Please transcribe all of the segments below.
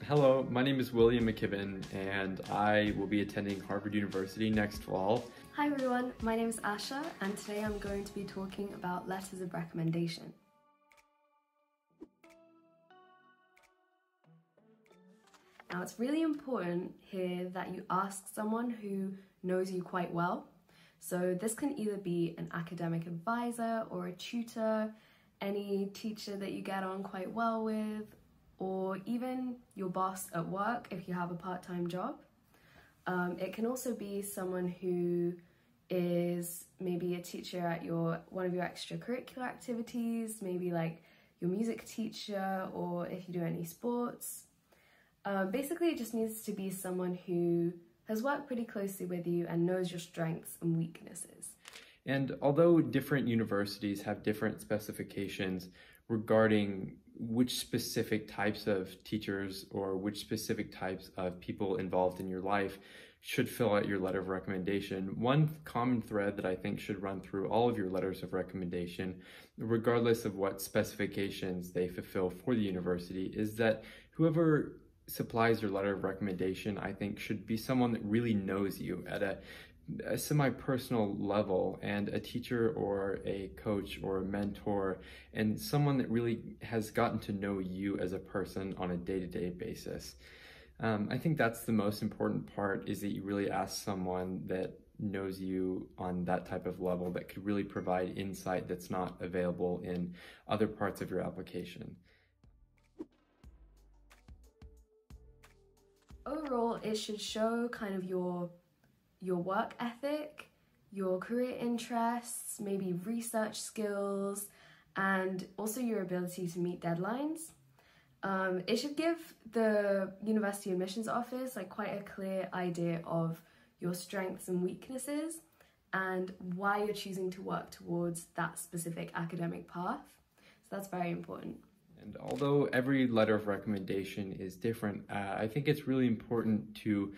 Hello, my name is William McKibben, and I will be attending Harvard University next fall. Hi everyone, my name is Asha, and today I'm going to be talking about letters of recommendation. Now, it's really important here that you ask someone who knows you quite well. So this can either be an academic advisor or a tutor, any teacher that you get on quite well with, or even your boss at work if you have a part-time job. It can also be someone who is maybe a teacher at one of your extracurricular activities, maybe like your music teacher, or if you do any sports. Basically, it just needs to be someone who has worked pretty closely with you and knows your strengths and weaknesses. And although different universities have different specifications regarding which specific types of teachers or which specific types of people involved in your life should fill out your letter of recommendation, one common thread that I think should run through all of your letters of recommendation, regardless of what specifications they fulfill for the university, is that whoever supplies your letter of recommendation, I think, should be someone that really knows you at a semi-personal level, and a teacher or a coach or a mentor, and someone that really has gotten to know you as a person on a day-to-day basis. I think that's the most important part, is that you really ask someone that knows you on that type of level, that could really provide insight that's not available in other parts of your application. Overall, it should show kind of your work ethic, your career interests, maybe research skills, and also your ability to meet deadlines. It should give the university admissions office quite a clear idea of your strengths and weaknesses and why you're choosing to work towards that specific academic path. So that's very important. And although every letter of recommendation is different, I think it's really important to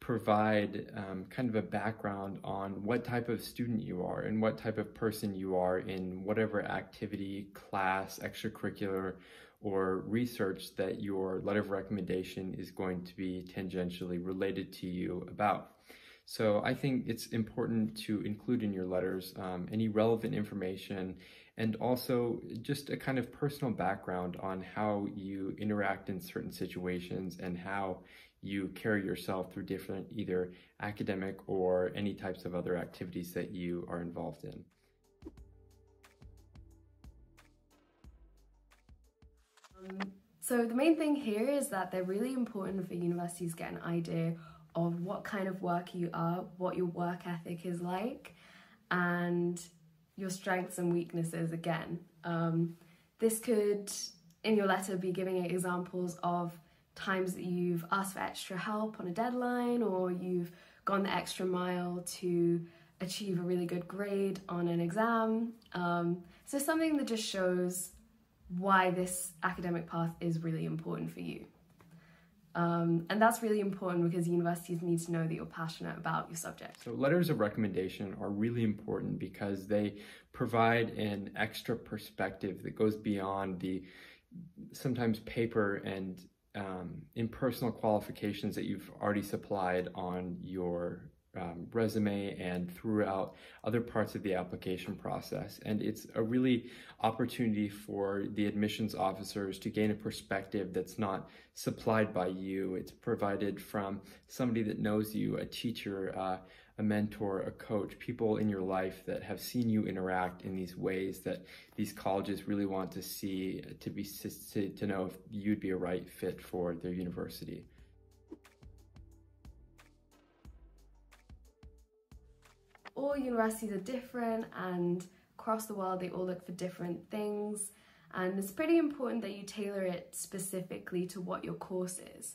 provide kind of a background on what type of student you are and what type of person you are in whatever activity, class, extracurricular, or research that your letter of recommendation is going to be tangentially related to you about. So I think it's important to include in your letters any relevant information, and also just a kind of personal background on how you interact in certain situations and how you carry yourself through different either academic or any types of other activities that you are involved in. So the main thing here is that they're really important for universities to get an idea of what kind of worker you are, what your work ethic is like, and your strengths and weaknesses again. This could, in your letter, be giving examples of times that you've asked for extra help on a deadline, or you've gone the extra mile to achieve a really good grade on an exam. So something that just shows why this academic path is really important for you. And that's really important because universities need to know that you're passionate about your subject. So letters of recommendation are really important because they provide an extra perspective that goes beyond the sometimes paper and impersonal qualifications that you've already supplied on your resume and throughout other parts of the application process. And it's a really opportunity for the admissions officers to gain a perspective that's not supplied by you. It's provided from somebody that knows you, a teacher, a mentor, a coach, people in your life that have seen you interact in these ways that these colleges really want to see, to know if you'd be a right fit for their university. All universities are different, and across the world they all look for different things, and it's pretty important that you tailor it specifically to what your course is.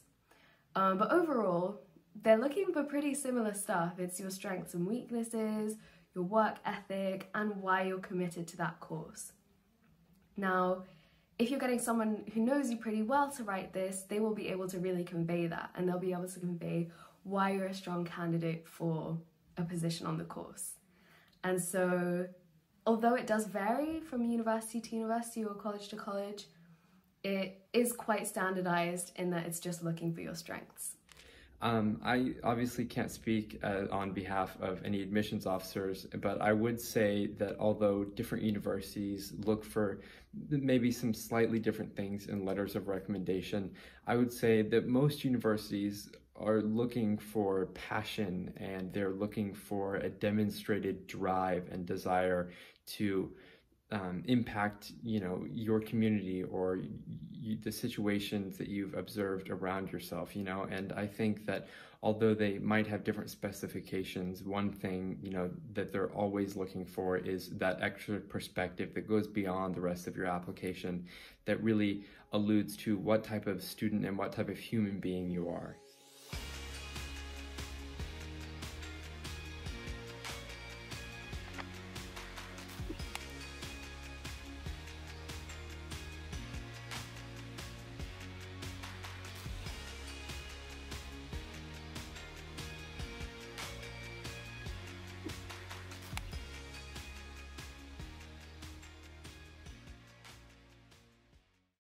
But overall, they're looking for pretty similar stuff. It's your strengths and weaknesses, your work ethic, and why you're committed to that course. Now, if you're getting someone who knows you pretty well to write this, they will be able to really convey that, and they'll be able to convey why you're a strong candidate for a position on the course. And so, although it does vary from university to university or college to college, it is quite standardized in that it's just looking for your strengths. I obviously can't speak on behalf of any admissions officers, but I would say that although different universities look for maybe some slightly different things in letters of recommendation, I would say that most universities are looking for passion, and they're looking for a demonstrated drive and desire to impact, your community or the situations that you've observed around yourself, and I think that although they might have different specifications, one thing, that they're always looking for is that extra perspective that goes beyond the rest of your application, that really alludes to what type of student and what type of human being you are.